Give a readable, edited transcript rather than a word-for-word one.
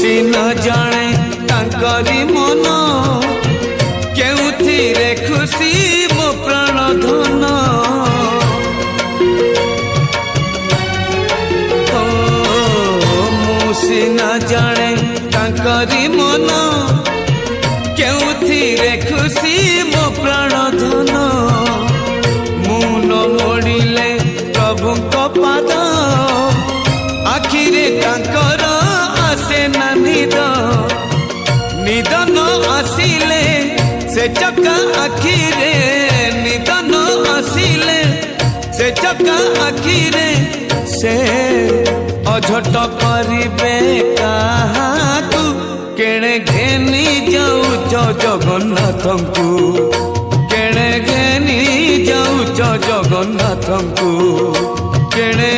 ସିନା ଜାଣେ ତାଙ୍କରି ମନ କେଉଁଥିରେ ଖୁସି ମୋ ପ୍ରାଣ ଧନ। ମୁଁ ସିନା ଜାଣେ ତାଙ୍କରି ମନ କେଉଁଥିରେ ଖୁସି ମୋ ପ୍ରାଣ ଧନ। ମୁଁ ନ ମୋଡ଼ିଲେ ପ୍ରଭୁଙ୍କ ପାଦ ଆଖିରେ ତାଙ୍କର ଆସେ ନା ନିଦ। ନିଦ ନ ଆସିଲେ ସେ ଚକା ଆଖିରେ, ନିଦ ନ ଆସିଲେ ସେ ଚକା ଆଖିରେ ସେ ଅଝଟ କରିବେ କାହାକୁ। କେଣେ ଘେନି ଯାଉଛ ଜଗନ୍ନାଥଙ୍କୁ, କେଣେ ଘେନି ଯାଉଛ ଜଗନ୍ନାଥଙ୍କୁ, କେଣେ